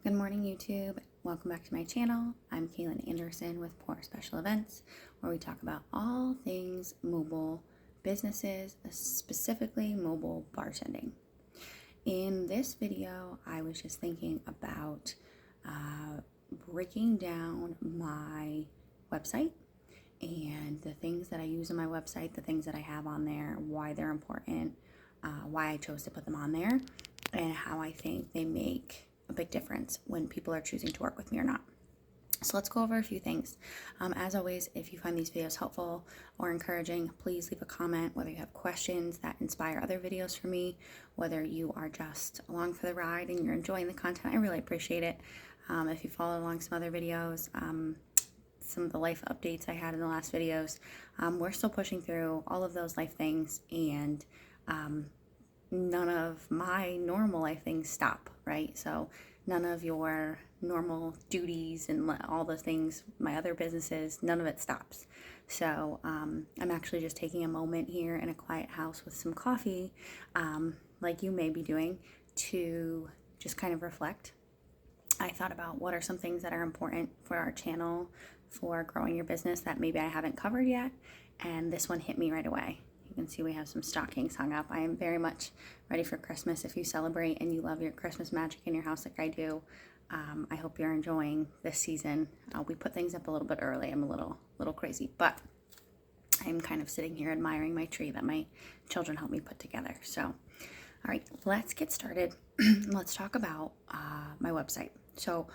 Good morning, YouTube. Welcome back to my channel. I'm Kaelin Anderson with Pour Special Events, where we talk about all things mobile businesses, specifically mobile bartending. In this video, I was just thinking about breaking down my website and the things that I use on my website, the things that I have on there, why they're important, why I chose to put them on there, and how I think they make a big difference when people are choosing to work with me or not. So let's go over a few things. As always, if you find these videos helpful or encouraging, please leave a comment, whether you have questions that inspire other videos for me, whether you are just along for the ride and you're enjoying the content. I really appreciate it. If you follow along some other videos, some of the life updates I had in the last videos, we're still pushing through all of those life things, and none of my normal life things stop, right? So none of your normal duties and all the things, my other businesses, none of it stops. So I'm actually just taking a moment here in a quiet house with some coffee, like you may be doing, to just kind of reflect. I thought about what are some things that are important for our channel for growing your business that maybe I haven't covered yet, and this one hit me right away. You can see we have some stockings hung up. I am very much ready for Christmas. If you celebrate and you love your Christmas magic in your house like I do, I hope you're enjoying this season. We put things up a little bit early. I'm a little crazy, but I'm kind of sitting here admiring my tree that my children helped me put together. So, all right, let's get started. Let's talk about my website. So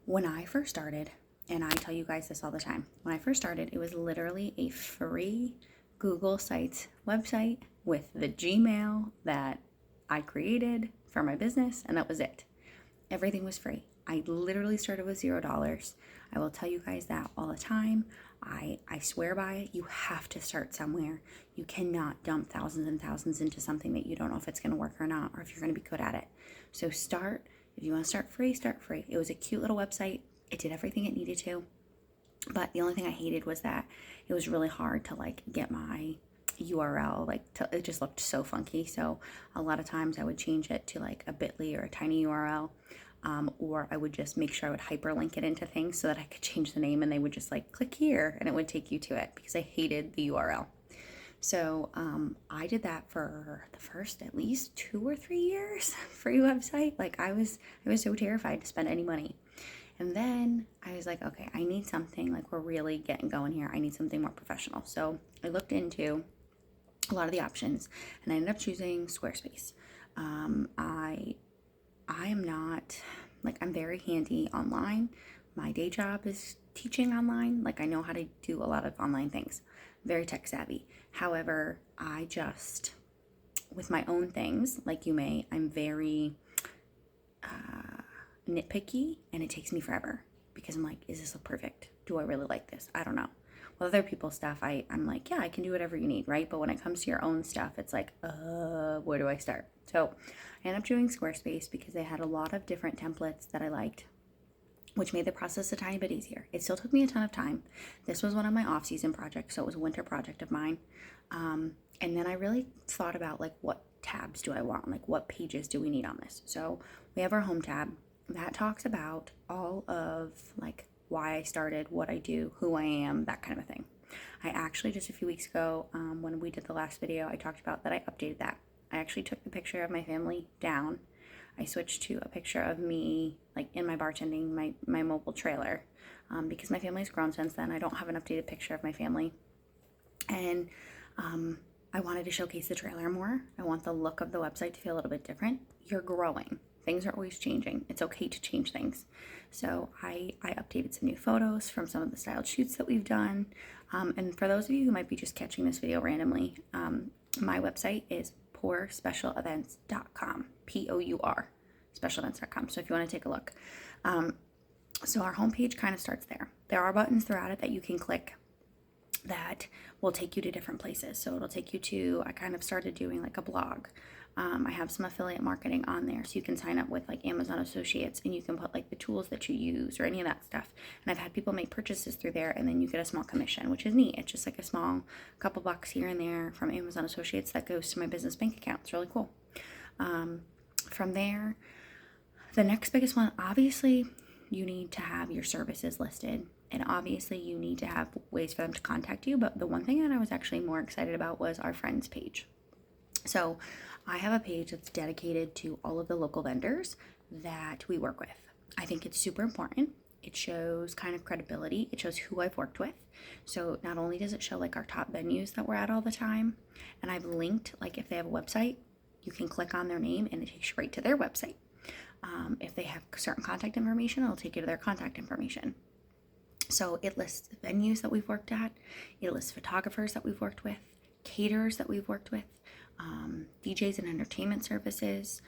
when I first started, and I tell you guys this all the time, when I first started, it was literally a free Google Sites website with the Gmail that I created for my business, and that was it. Everything was free. I literally started with $0. I will tell you guys that all the time. I swear by it. You have to start somewhere. You cannot dump thousands and thousands into something that you don't know if it's going to work or not, or if you're going to be good at it. So start. If you want to start free, start free. It was a cute little website. It did everything it needed to. But the only thing I hated was that it was really hard to get my URL, it just looked so funky. So a lot of times I would change it to a bit.ly or a tiny URL, or I would just make sure I would hyperlink it into things so that I could change the name and they would just click here and it would take you to it, because I hated the URL. So I did that for the first at least 2 or 3 years, free website. I was so terrified to spend any money. And then I was like, okay, I need something, we're really getting going here. I need something more professional. So I looked into a lot of the options and I ended up choosing Squarespace. I am not, I'm very handy online. My day job is teaching online. I know how to do a lot of online things. Very tech savvy. However, with my own things, I'm very nitpicky, and it takes me forever because I'm like, is this look perfect? Do I really like this? I don't know. With other people's stuff, I'm like, yeah, I can do whatever you need, right? But when it comes to your own stuff, it's where do I start? So I ended up doing Squarespace because they had a lot of different templates that I liked, which made the process a tiny bit easier. It still took me a ton of time. This was one of my off-season projects, so it was a winter project of mine. And then I really thought about what tabs do I want? What pages do we need on this? So we have our home tab. That talks about all of why I started, what I do, who I am, that kind of a thing. I actually just a few weeks ago, when we did the last video, I talked about that I updated that. I actually took the picture of my family down. I switched to a picture of me in my bartending, my mobile trailer, because my family's grown since then. I don't have an updated picture of my family. And I wanted to showcase the trailer more. I want the look of the website to feel a little bit different. You're growing. Things are always changing. It's okay to change things. So I updated some new photos from some of the styled shoots that we've done. And for those of you who might be just catching this video randomly, my website is pourspecialevents.com, P-O-U-R, specialevents.com. So if you want to take a look. So our homepage kind of starts there. There are buttons throughout it that you can click that will take you to different places. So it'll take you to, I kind of started doing a blog. I have some affiliate marketing on there, so you can sign up with Amazon Associates, and you can put the tools that you use or any of that stuff. And I've had people make purchases through there, and then you get a small commission, which is neat. It's just a small couple bucks here and there from Amazon Associates that goes to my business bank account. It's really cool. From there, The next biggest one, obviously, you need to have your services listed. And obviously, you need to have ways for them to contact you. But the one thing that I was actually more excited about was our friends page. So I have a page that's dedicated to all of the local vendors that we work with. I think it's super important. It shows kind of credibility. It shows who I've worked with. So not only does it show like our top venues that we're at all the time, and I've linked, like if they have a website, you can click on their name and it takes you right to their website. If they have certain contact information, it'll take you to their contact information. So it lists venues that we've worked at. It lists photographers that we've worked with, caterers that we've worked with, DJs and entertainment services,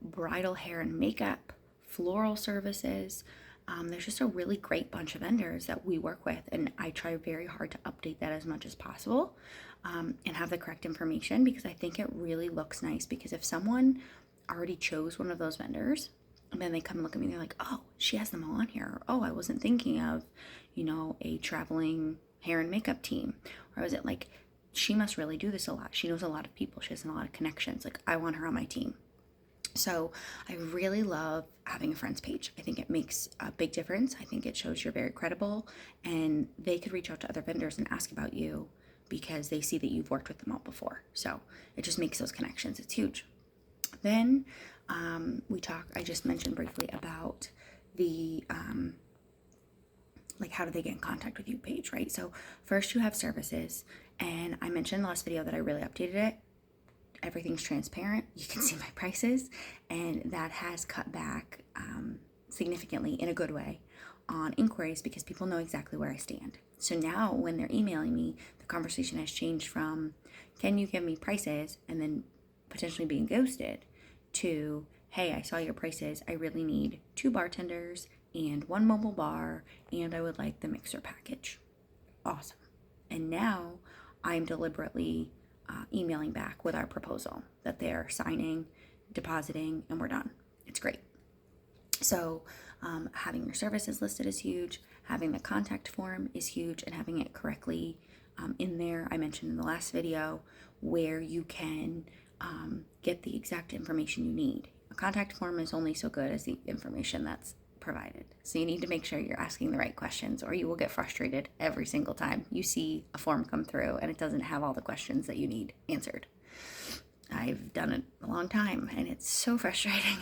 bridal hair and makeup, floral services. There's just a really great bunch of vendors that we work with, and I try very hard to update that as much as possible and have the correct information, because I think it really looks nice. Because if someone already chose one of those vendors and then they come and look at me, they're like, oh, she has them all on here. Or, oh, I wasn't thinking of, a traveling hair and makeup team. Or was it like, she must really do this a lot. She knows a lot of people. She has a lot of connections. Like, I want her on my team. So I really love having a friends page. I think it makes a big difference. I think it shows you're very credible, and they could reach out to other vendors and ask about you because they see that you've worked with them all before. So it just makes those connections. It's huge. Then I just mentioned briefly about the like, how do they get in contact with you page, right? So first you have services, and I mentioned in the last video that I really updated it. Everything's transparent. You can see my prices, and that has cut back significantly, in a good way, on inquiries, because people know exactly where I stand. So now when they're emailing me, the conversation has changed from, can you give me prices, and then potentially being ghosted, to, hey, I saw your prices. I really need 2 bartenders and 1 mobile bar, and I would like the mixer package. Awesome. And now I'm deliberately emailing back with our proposal that they're signing, depositing, and we're done. It's great. So having your services listed is huge. Having the contact form is huge, and having it correctly in there. I mentioned in the last video where you can get the exact information you need. A contact form is only so good as the information that's provided. So you need to make sure you're asking the right questions, or you will get frustrated every single time you see a form come through and it doesn't have all the questions that you need answered. I've done it a long time, and it's so frustrating.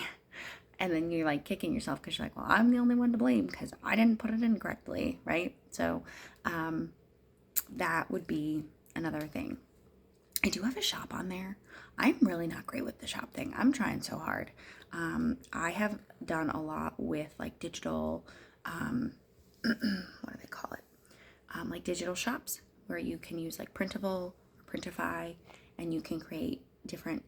And then you're like kicking yourself because you're like, well, I'm the only one to blame because I didn't put it in correctly, right? So that would be another thing. I do have a shop on there. I'm really not great with the shop thing. I'm trying so hard. I have done a lot with like digital, what do they call it? Like digital shops where you can use like Printable or Printify, and you can create different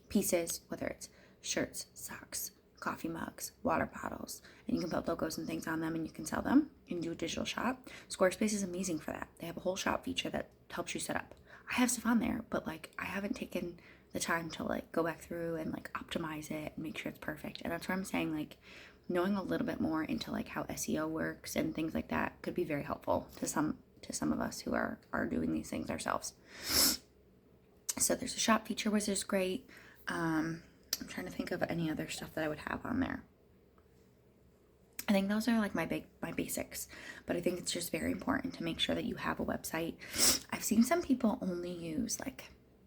pieces, whether it's shirts, socks, coffee mugs, water bottles, and you can put logos and things on them, and you can sell them and do a digital shop. Squarespace is amazing for that. They have a whole shop feature that helps you set up. I have stuff on there, but like I haven't taken the time to like go back through and like optimize it and make sure it's perfect. And that's where I'm saying, like, knowing a little bit more into like how SEO works and things like that could be very helpful to some of us who are doing these things ourselves. So there's a shop feature, which is great. I'm trying to think of any other stuff that I would have on there. I think those are like my basics, but I think it's just very important to make sure that you have a website. I've seen some people only use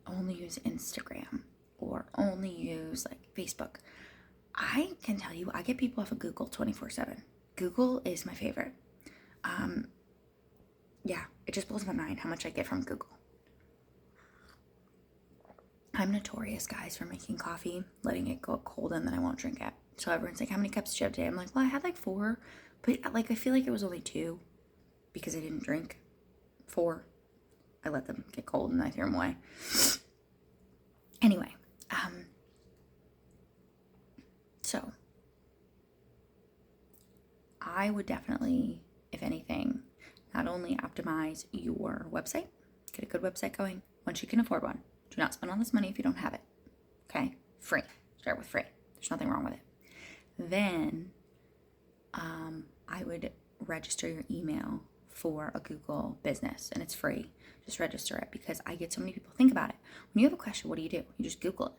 Instagram or only use like Facebook. I can tell you, I get people off of Google 24/7. Google is my favorite. Yeah, it just blows my mind how much I get from Google. I'm notorious, guys, for making coffee, letting it go cold, and then I won't drink it. So everyone's like, how many cups did you have today? I'm like, well, I had like 4, but like I feel like it was only 2 because I didn't drink 4. I let them get cold and I threw them away. Anyway, so I would definitely, if anything, not only optimize your website, get a good website going once you can afford one. Do not spend all this money if you don't have it. Okay? Free. Start with free. There's nothing wrong with it. Then I would register your email for a Google business, and it's free. Just register it, because I get so many people. Think about it. When you have a question, what do? You just Google it.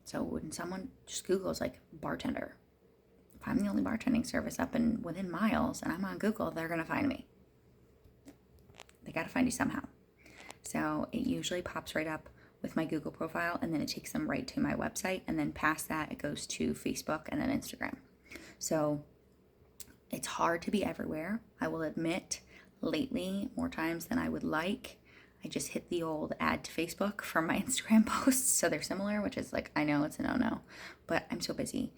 So when someone just Googles like bartender, if I'm the only bartending service up and within miles and I'm on Google, they're going to find me. They got to find you somehow. So it usually pops right up with my Google profile, and then it takes them right to my website. And then past that, it goes to Facebook and then Instagram. So it's hard to be everywhere. I will admit, lately, more times than I would like, I just hit the old add to Facebook for my Instagram posts. So they're similar, which is like, I know it's a no-no, but I'm so busy.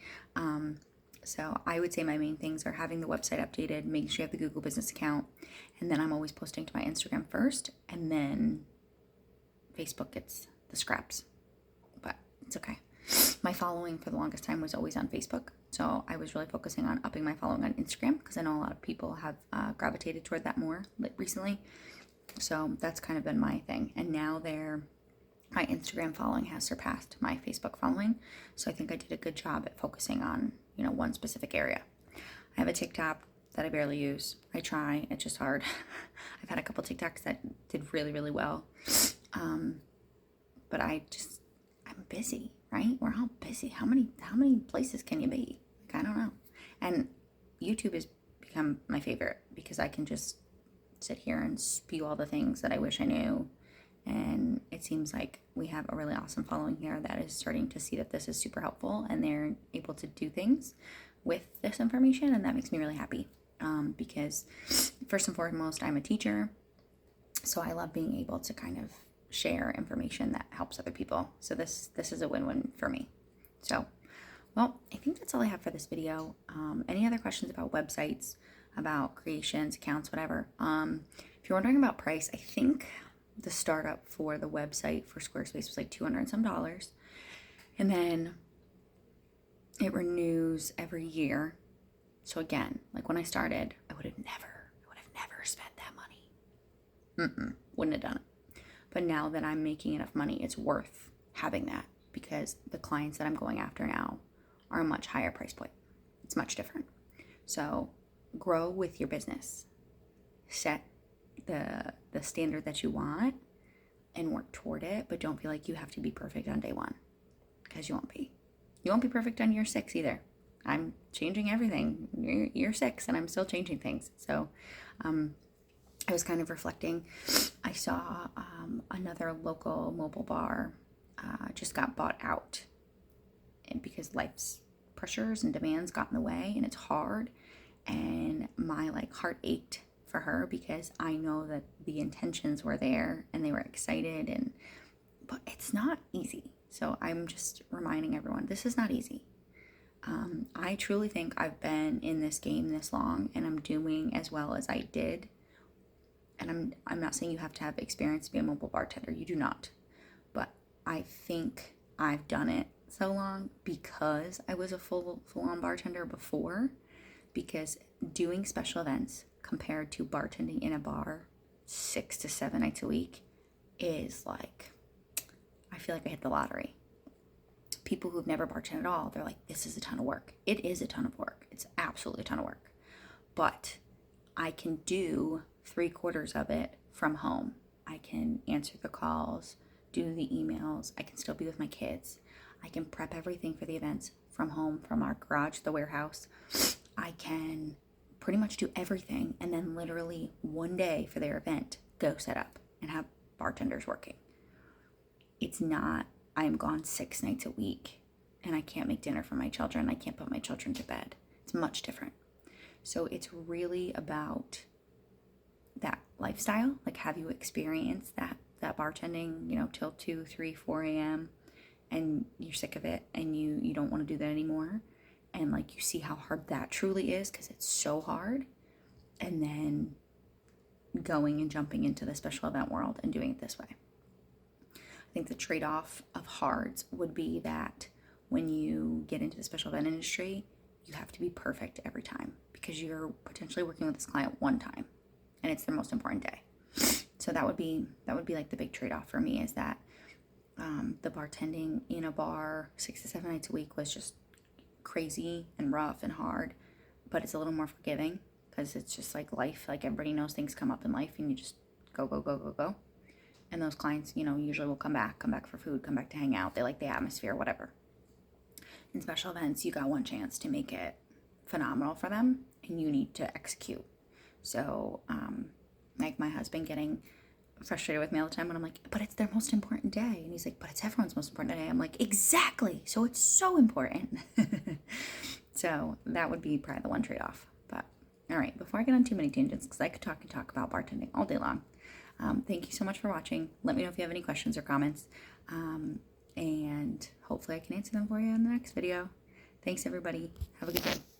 So I would say my main things are having the website updated, making sure you have the Google business account, and then I'm always posting to my Instagram first, and then Facebook gets the scraps, but it's okay. My following for the longest time was always on Facebook, so I was really focusing on upping my following on Instagram because I know a lot of people have gravitated toward that more recently. So that's kind of been my thing, and now my Instagram following has surpassed my Facebook following, so I think I did a good job at focusing on one specific area. I have a TikTok that I barely use. I try, it's just hard. I've had a couple TikToks that did really, really well. But I'm busy, right? We're all busy. How many places can you be? Like, I don't know. And YouTube has become my favorite because I can just sit here and spew all the things that I wish I knew. And it seems like we have a really awesome following here that is starting to see that this is super helpful and they're able to do things with this information. And that makes me really happy because first and foremost, I'm a teacher. So I love being able to kind of share information that helps other people. So this is a win-win for me. So, well, I think that's all I have for this video. Any other questions about websites, about creations, accounts, whatever? If you're wondering about price, I think the startup for the website for Squarespace was like $200 and some. And then it renews every year. So again, like when I started, I would have never spent that money. Wouldn't have done it. But now that I'm making enough money, it's worth having that because the clients that I'm going after now are a much higher price point. It's much different. So grow with your business. Set the standard that you want and work toward it, but don't feel like you have to be perfect on day one because you won't be. You won't be perfect on year 6 either. I'm changing everything. Year 6 and I'm still changing things. So I was kind of reflecting. I saw another local mobile bar just got bought out and because life's pressures and demands got in the way and it's hard, and my heart ached for her because I know that the intentions were there and they were excited, but it's not easy. So I'm just reminding everyone, this is not easy. I truly think I've been in this game this long and I'm doing as well as I did. And I'm not saying you have to have experience to be a mobile bartender. You do not. But I think I've done it so long because I was a full-on bartender before, because doing special events compared to bartending in a bar 6 to 7 nights a week is like, I feel like I hit the lottery. People who've never bartended at all, they're like, this is a ton of work. It is a ton of work. It's absolutely a ton of work. But I can do 3/4 of it from home. I can answer the calls, do the emails. I can still be with my kids. I can prep everything for the events from home, from our garage, the warehouse. I can pretty much do everything and then literally one day for their event, go set up and have bartenders working. It's not, I'm gone 6 nights a week and I can't make dinner for my children. I can't put my children to bed. It's much different. So it's really about that lifestyle. Like, have you experienced that bartending, till 2, 3, 4 a.m. and you're sick of it and you don't want to do that anymore? And you see how hard that truly is because it's so hard. And then going and jumping into the special event world and doing it this way. I think the trade-off of hards would be that when you get into the special event industry, you have to be perfect every time because you're potentially working with this client one time and it's their most important day. So that would be like the big trade-off for me, is that the bartending in a bar 6 to 7 nights a week was just crazy and rough and hard, but it's a little more forgiving because it's just like life. Like, everybody knows things come up in life and you just go. And those clients, usually will come back for food, come back to hang out. They like the atmosphere, whatever. in special events, you got one chance to make it phenomenal for them, and you need to execute. So, like my husband getting frustrated with me all the time when I'm like, but it's their most important day. And he's like, but it's everyone's most important day. I'm like, exactly. So it's so important. So that would be probably the one trade-off. But all right, before I get on too many tangents, because I could talk and talk about bartending all day long. Thank you so much for watching. Let me know if you have any questions or comments. And hopefully I can answer them for you in the next video. Thanks everybody. Have a good day.